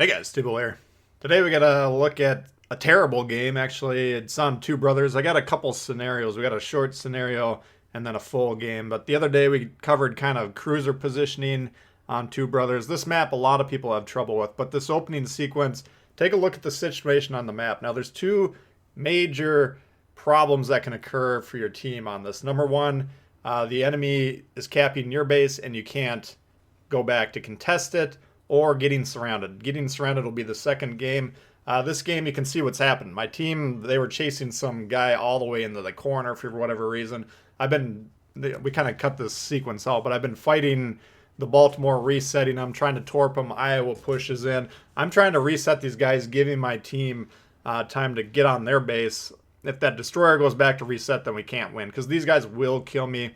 Hey guys, Tbull here. Today we gotta look at a terrible game. Actually, it's on Two Brothers. I got a couple scenarios. We got a short scenario and then a full game. But the other day we covered kind of cruiser positioning on Two Brothers. This map a lot of people have trouble with, but this opening sequence, take a look at the situation on the map. Now there's two major problems that can occur for your team on this. Number one, the enemy is capping your base and you can't go back to contest it, or getting surrounded. Getting surrounded will be the second game. This game, you can see what's happened. My team, they were chasing some guy all the way into the corner for whatever reason. We kind of cut this sequence out, but I've been fighting the Baltimore, resetting them, trying to torp them. Iowa pushes in. I'm trying to reset these guys, giving my team time to get on their base. If that destroyer goes back to reset, then we can't win, because these guys will kill me.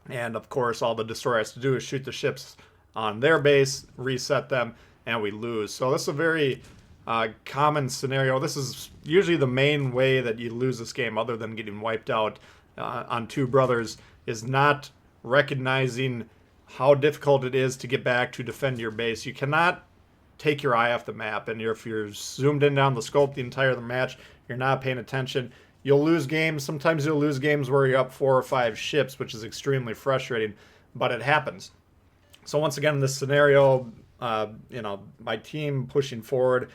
And of course, all the destroyer has to do is shoot the ships on their base, reset them, and we lose. So this is a very common scenario. This is usually the main way that you lose this game, other than getting wiped out on Two Brothers, is not recognizing how difficult it is to get back to defend your base. You cannot take your eye off the map, and if you're zoomed in down the scope the entire match, you're not paying attention, you'll lose games. Sometimes you'll lose games where you're up 4 or 5 ships, which is extremely frustrating, but it happens. So once again, in this scenario, my team pushing forward,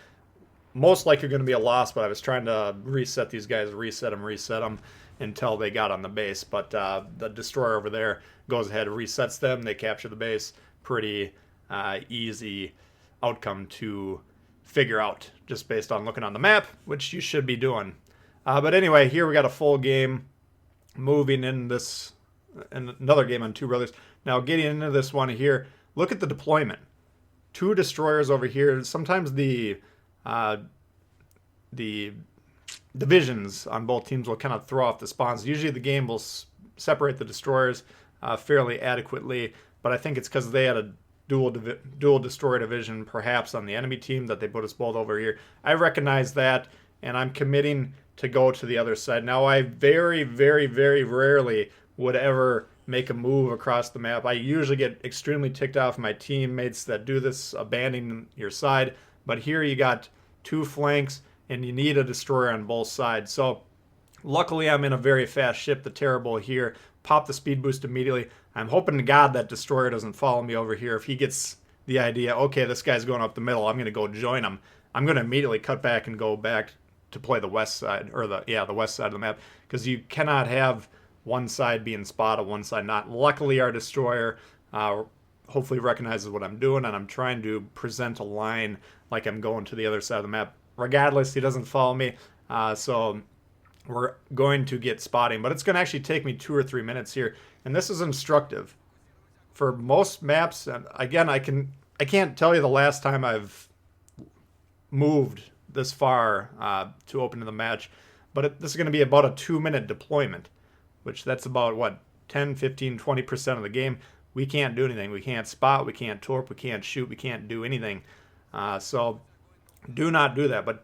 most likely going to be a loss, but I was trying to reset these guys, reset them until they got on the base. But the destroyer over there goes ahead, resets them, they capture the base. Pretty easy outcome to figure out just based on looking on the map, which you should be doing. But anyway, here we got a full game moving in this, and another game on Two Brothers. Now getting into this one here, look at the deployment. 2 destroyers over here. Sometimes the divisions on both teams will kind of throw off the spawns. Usually the game will separate the destroyers fairly adequately, but I think it's because they had a dual destroyer division perhaps on the enemy team that they put us both over here. I recognize that, and I'm committing to go to the other side. Now I very, very, very rarely would ever make a move across the map. I usually get extremely ticked off my teammates that do this, abandoning your side. But here you got 2 flanks, and you need a destroyer on both sides. So luckily I'm in a very fast ship, the Tbull here. Pop the speed boost immediately. I'm hoping to God that destroyer doesn't follow me over here. If he gets the idea, okay, this guy's going up the middle, I'm going to go join him, I'm going to immediately cut back and go back to play the west side, or the west side of the map, because you cannot have one side being spotted, one side not. Luckily, our destroyer hopefully recognizes what I'm doing, and I'm trying to present a line like I'm going to the other side of the map. Regardless, he doesn't follow me, so we're going to get spotting. But it's going to actually take me 2 or 3 minutes here, and this is instructive. For most maps, and again, I can't tell you the last time I've moved this far to open the match, but this is going to be about a 2-minute deployment, which that's about, what, 10, 15, 20% of the game. We can't do anything. We can't spot, we can't torp, we can't shoot, we can't do anything. So do not do that. But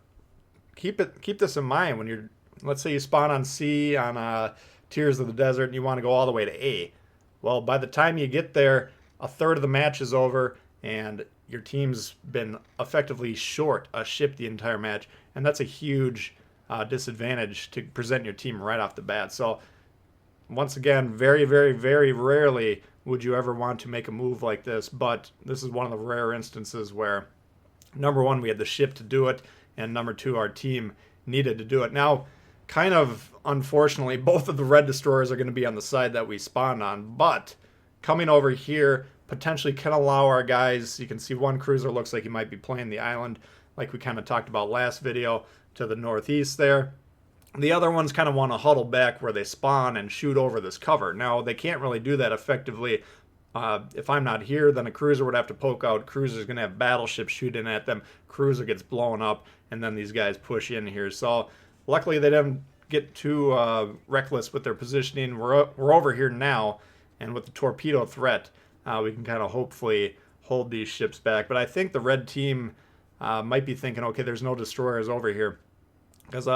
keep this in mind when you're, let's say you spawn on C on Tears of the Desert and you want to go all the way to A. Well, by the time you get there, a third of the match is over and your team's been effectively short a ship the entire match, and that's a huge disadvantage to present your team right off the bat. So once again, very, very, very rarely would you ever want to make a move like this, but this is one of the rare instances where, number one, we had the ship to do it, and number two, our team needed to do it. Now, kind of unfortunately, both of the red destroyers are going to be on the side that we spawned on, but coming over here potentially can allow our guys, you can see one cruiser looks like he might be playing the island, like we kind of talked about last video, to the northeast there. The other ones kind of want to huddle back where they spawn and shoot over this cover. Now, they can't really do that effectively. If I'm not here, then a cruiser would have to poke out. Cruiser's going to have battleships shooting at them. Cruiser gets blown up, and then these guys push in here. So luckily they didn't get too reckless with their positioning. We're over here now, and with the torpedo threat, we can kind of hopefully hold these ships back. But I think the red team might be thinking, okay, there's no destroyers over here, because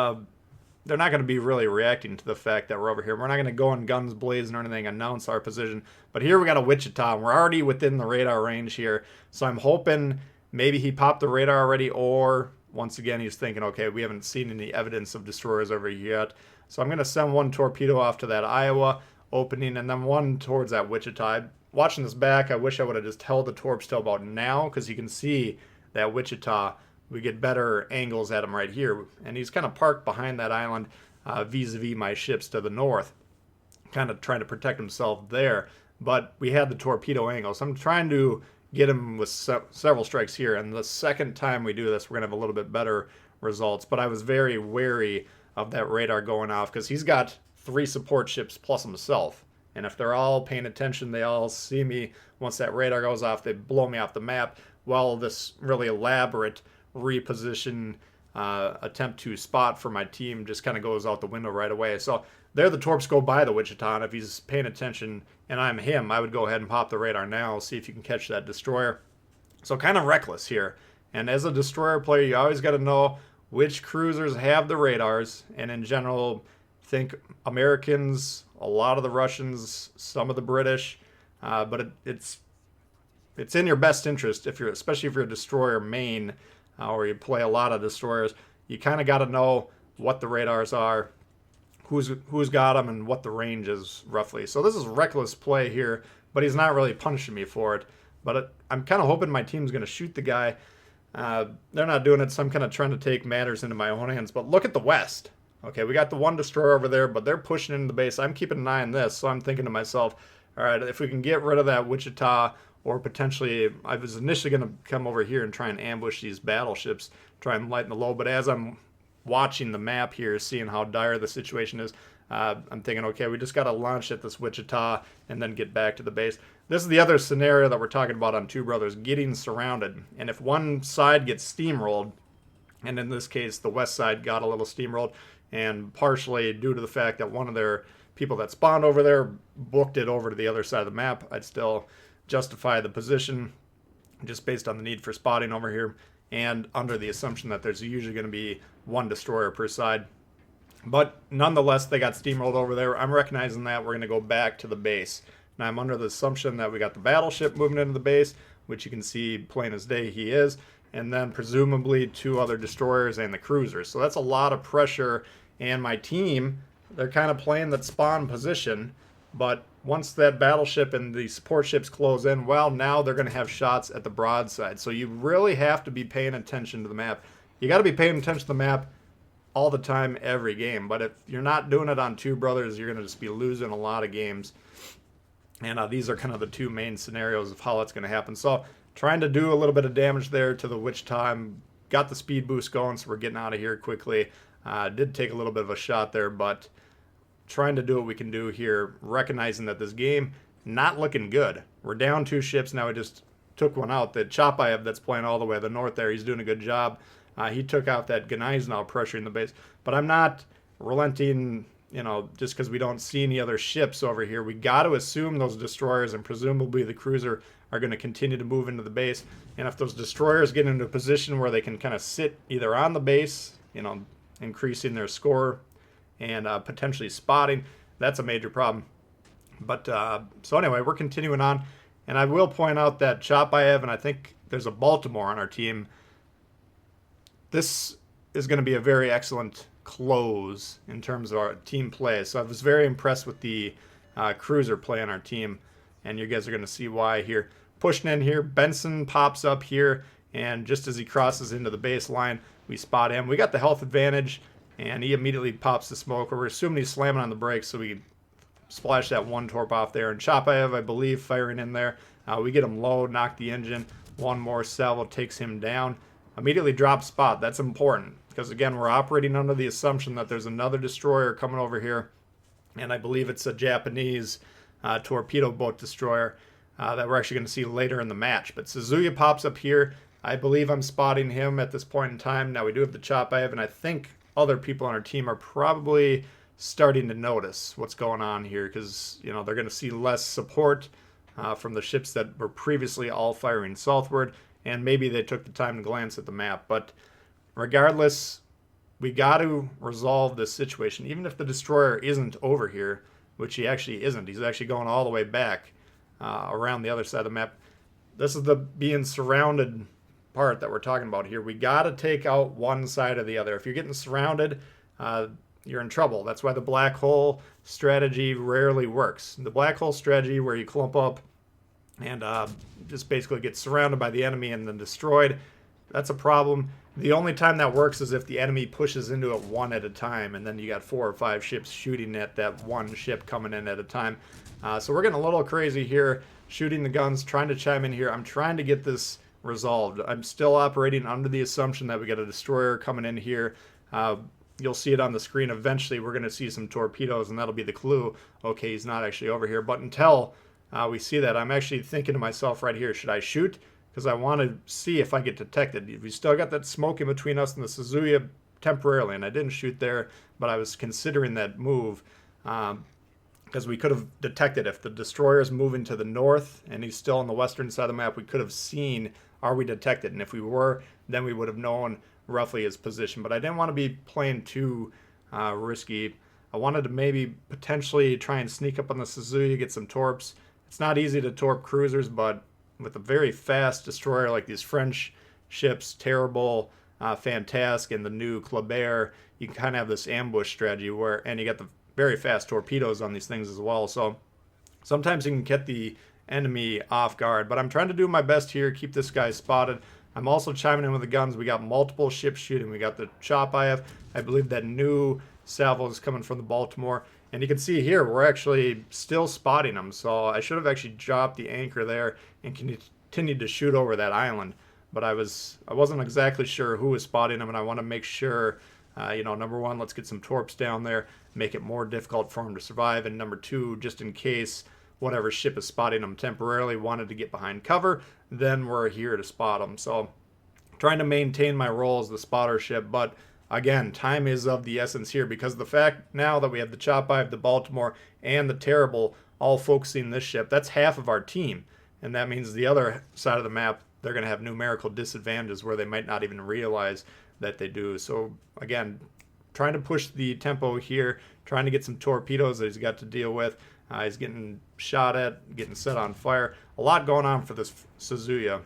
they're not going to be really reacting to the fact that we're over here. We're not going to go in guns blazing or anything, announce our position. But here we got a Wichita, and we're already within the radar range here. So I'm hoping maybe he popped the radar already, or once again, he's thinking, okay, we haven't seen any evidence of destroyers over here yet. So I'm going to send one torpedo off to that Iowa opening and then one towards that Wichita. Watching this back, I wish I would have just held the torps till about now, because you can see that Wichita, we get better angles at him right here. And he's kind of parked behind that island vis-a-vis my ships to the north, kind of trying to protect himself there. But we had the torpedo angle, so I'm trying to get him with several strikes here. And the second time we do this, we're going to have a little bit better results. But I was very wary of that radar going off, because he's got 3 support ships plus himself. And if they're all paying attention, they all see me. Once that radar goes off, they blow me off the map. Well, this really elaborate reposition attempt to spot for my team just kind of goes out the window right away. So there the torps go by the Wichita, and if he's paying attention and I'm him, I would go ahead and pop the radar now, see if you can catch that destroyer. So kind of reckless here. And as a destroyer player, you always got to know which cruisers have the radars, and in general, think Americans, a lot of the Russians, some of the British, but it's in your best interest, if you're, especially if you're a destroyer main, or you play a lot of destroyers, you kind of got to know what the radars are, who's got them, and what the range is roughly. So this is reckless play here, but he's not really punishing me for it. But I'm kind of hoping my team's going to shoot the guy. They're not doing it, so I'm kind of trying to take matters into my own hands. But look at the west. Okay, we got the one destroyer over there, but they're pushing into the base. I'm keeping an eye on this, so I'm thinking to myself, all right, if we can get rid of that Wichita, or potentially, I was initially going to come over here and try and ambush these battleships, try and lighten the load. But as I'm watching the map here, seeing how dire the situation is, I'm thinking, okay, we just got to launch at this Wichita and then get back to the base. This is the other scenario that we're talking about on Two Brothers, getting surrounded. And if one side gets steamrolled, and in this case, the west side got a little steamrolled, and partially due to the fact that one of their people that spawned over there booked it over to the other side of the map, I'd still justify the position just based on the need for spotting over here, and under the assumption that there's usually going to be one destroyer per side. But nonetheless, they got steamrolled over there. I'm recognizing that. We're going to go back to the base. Now, I'm under the assumption that we got the battleship moving into the base, which you can see plain as day he is, and then presumably 2 other destroyers and the cruisers. So that's a lot of pressure, and my team, they're kind of playing that spawn position, but once that battleship and the support ships close in, well, now they're going to have shots at the broadside. So you really have to be paying attention to the map. You got to be paying attention to the map all the time, every game. But if you're not doing it on Two Brothers, you're going to just be losing a lot of games. And these are kind of the 2 main scenarios of how that's going to happen. So trying to do a little bit of damage there to the Wichita. Got the speed boost going, so we're getting out of here quickly. Did take a little bit of a shot there, but trying to do what we can do here, recognizing that this game not looking good. We're down 2 ships now. We just took one out. The Chapayev that's playing all the way to the north there, he's doing a good job. He took out that Ganais now pressuring the base, but I'm not relenting, just because we don't see any other ships over here. We got to assume those destroyers and presumably the cruiser are going to continue to move into the base, and if those destroyers get into a position where they can kind of sit either on the base, increasing their score and potentially spotting, that's a major problem. But so anyway, we're continuing on, and I will point out that Chapayev, and I think there's a Baltimore on our team. This is going to be a very excellent close in terms of our team play. So I was very impressed with the cruiser play on our team, and you guys are going to see why here. Pushing in here, Benson pops up here, and just as he crosses into the baseline, we spot him. We got the health advantage, and he immediately pops the smoke. We're assuming he's slamming on the brakes, so we splash that 1 torp off there. And Chapayev, I believe, firing in there. We get him low, knock the engine. 1 more salvo takes him down. Immediately drop spot. That's important, because again, we're operating under the assumption that there's another destroyer coming over here, and I believe it's a Japanese torpedo boat destroyer that we're actually going to see later in the match. But Suzuya pops up here. I believe I'm spotting him at this point in time. Now we do have the Chapayev, and I think other people on our team are probably starting to notice what's going on here, because they're going to see less support from the ships that were previously all firing southward, and maybe they took the time to glance at the map. But regardless, we got to resolve this situation. Even if the destroyer isn't over here, which he actually isn't, he's actually going all the way back around the other side of the map. This is the being surrounded part that we're talking about here. We got to take out one side or the other. If you're getting surrounded, you're in trouble. That's why the black hole strategy rarely works. The black hole strategy, where you clump up and just basically get surrounded by the enemy and then destroyed, that's a problem. The only time that works is if the enemy pushes into it one at a time, and then you got 4 or 5 ships shooting at that one ship coming in at a time. So we're getting a little crazy here, shooting the guns, trying to chime in here. I'm trying to get this resolved. I'm still operating under the assumption that we got a destroyer coming in here. You'll see it on the screen. Eventually, we're going to see some torpedoes, and that'll be the clue. Okay, he's not actually over here. But until we see that, I'm actually thinking to myself right here, should I shoot? Because I want to see if I get detected. We still got that smoke in between us and the Suzuya temporarily, and I didn't shoot there, but I was considering that move because we could have detected if the destroyer is moving to the north and he's still on the western side of the map. We could have seen, are we detected? And if we were, then we would have known roughly his position. But I didn't want to be playing too risky. I wanted to maybe potentially try and sneak up on the Suzuya, get some torps. It's not easy to torp cruisers, but with a very fast destroyer like these French ships, Tbull, Fantasque, and the new Kleber, you can kind of have this ambush strategy and you got the very fast torpedoes on these things as well. So sometimes you can get the enemy off guard, but I'm trying to do my best here, keep this guy spotted. I'm also chiming in with the guns. We got multiple ships shooting. We got the chop I believe that new salvo is coming from the Baltimore. And you can see here, we're actually still spotting them. So I should have actually dropped the anchor there and continued to shoot over that island. But I wasn't exactly sure who was spotting them, and I want to make sure, number one, let's get some torps down there, make it more difficult for them to survive. And number two, just in case whatever ship is spotting them temporarily wanted to get behind cover, then we're here to spot them. So trying to maintain my role as the spotter ship, but again, time is of the essence here because the fact now that we have the Chop I, the Baltimore, and the Tbull all focusing this ship, that's half of our team. And that means the other side of the map, they're going to have numerical disadvantages where they might not even realize that they do. So again, trying to push the tempo here, trying to get some torpedoes that he's got to deal with. He's getting shot at, getting set on fire. A lot going on for this Suzuya.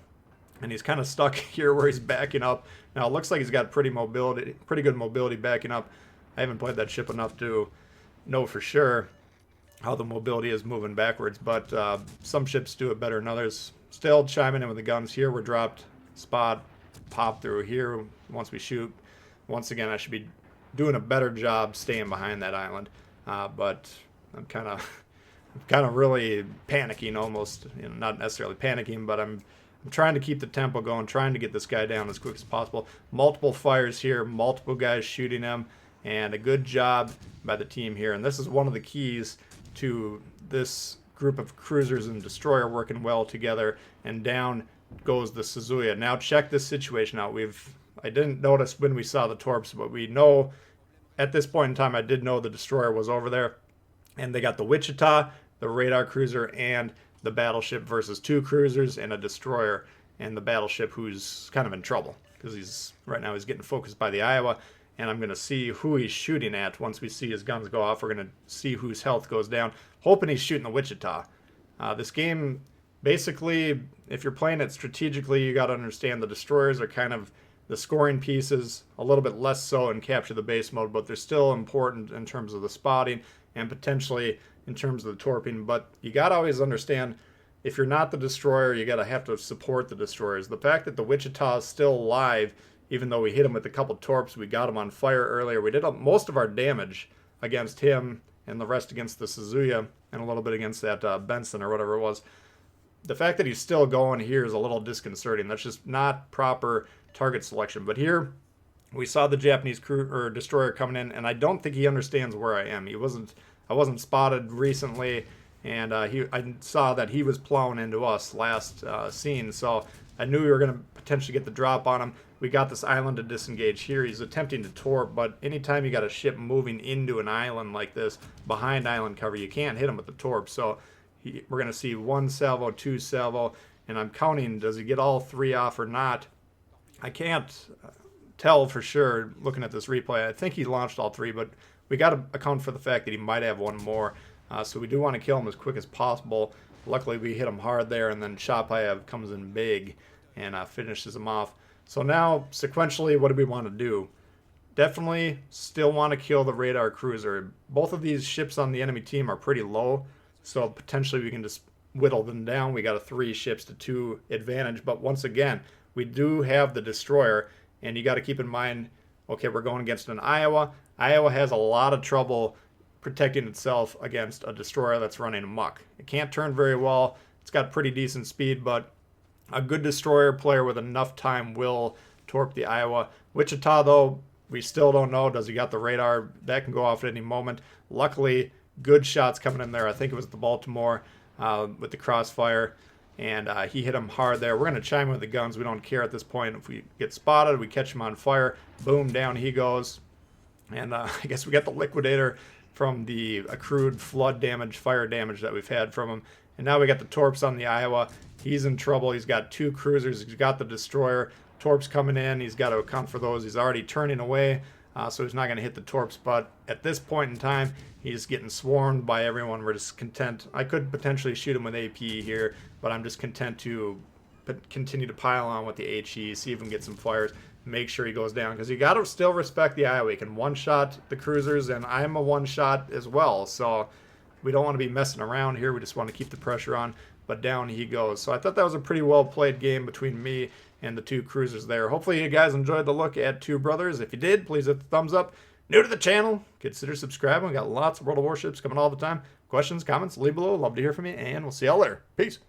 And he's kind of stuck here where he's backing up. Now it looks like he's got pretty good mobility backing up. I haven't played that ship enough to know for sure how the mobility is moving backwards, but some ships do it better than others. Still chiming in with the guns here. We're dropped, spot, pop through here once we shoot. Once again, I should be doing a better job staying behind that island, but I'm kind of really panicking almost. Not necessarily panicking, but I'm trying to keep the tempo going, trying to get this guy down as quick as possible. Multiple fires here, multiple guys shooting him, and a good job by the team here. And this is one of the keys to this group of cruisers and destroyer working well together. And down goes the Suzuya. Now check this situation out. I didn't notice when we saw the torps, but we know at this point in time, I did know the destroyer was over there. And they got the Wichita, the radar cruiser, and the battleship versus 2 cruisers and a destroyer, and the battleship who's kind of in trouble because right now he's getting focused by the Iowa, and I'm going to see who he's shooting at. Once we see his guns go off, we're going to see whose health goes down, hoping he's shooting the Wichita. This game, basically, if you're playing it strategically, you got to understand the destroyers are kind of the scoring pieces, a little bit less so in capture the base mode, but they're still important in terms of the spotting and potentially in terms of the torping. But you got to always understand, if you're not the destroyer, you got to have to support the destroyers. The fact that the Wichita is still alive, even though we hit him with a couple torps, we got him on fire earlier. We did most of our damage against him and the rest against the Suzuya and a little bit against that Benson or whatever it was. The fact that he's still going here is a little disconcerting. That's just not proper target selection. But here we saw the Japanese destroyer coming in, and I don't think he understands where I am. I wasn't spotted recently, and I saw that he was plowing into us last scene, so I knew we were going to potentially get the drop on him. We got this island to disengage here. He's attempting to torp, but anytime you got a ship moving into an island like this, behind island cover, you can't hit him with the torp. So we're going to see 1 salvo, 2 salvo, and I'm counting, does he get all 3 off or not? I can't tell for sure looking at this replay. I think he launched all 3, but we got to account for the fact that he might have 1 more. So we do want to kill him as quick as possible. Luckily, we hit him hard there, and then Chapayev comes in big. and finishes them off. So now, sequentially, what do we want to do? Definitely still want to kill the radar cruiser. Both of these ships on the enemy team are pretty low, so potentially we can just whittle them down. We got a 3 ships to 2 advantage, but once again, we do have the destroyer, and you got to keep in mind, okay, we're going against an Iowa. Iowa has a lot of trouble protecting itself against a destroyer that's running amok. It can't turn very well. It's got pretty decent speed, but a good destroyer player with enough time will torp the Iowa. Wichita, though, we still don't know. Does he got the radar? That can go off at any moment. Luckily, good shots coming in there. I think it was the Baltimore with the crossfire, and he hit him hard there. We're going to chime in with the guns. We don't care at this point. If we get spotted, we catch him on fire. Boom, down he goes. And I guess we got the liquidator from the accrued flood damage, fire damage that we've had from him. And now we got the torps on the Iowa. He's in trouble. He's got 2 cruisers. He's got the destroyer. Torps coming in. He's got to account for those. He's already turning away, so he's not going to hit the torps. But at this point in time, he's getting swarmed by everyone. We're just content. I could potentially shoot him with AP here, but I'm just content to continue to pile on with the HE, see if we can get some fires, make sure he goes down. Because you got to still respect the Iowa. He can one-shot the cruisers, and I'm a one-shot as well. So we don't want to be messing around here. We just want to keep the pressure on. But down he goes. So I thought that was a pretty well-played game between me and the 2 cruisers there. Hopefully you guys enjoyed the look at 2 brothers. If you did, please hit the thumbs up. New to the channel, consider subscribing. We got lots of World of Warships coming all the time. Questions, comments, leave below. Love to hear from you, and we'll see y'all later. Peace.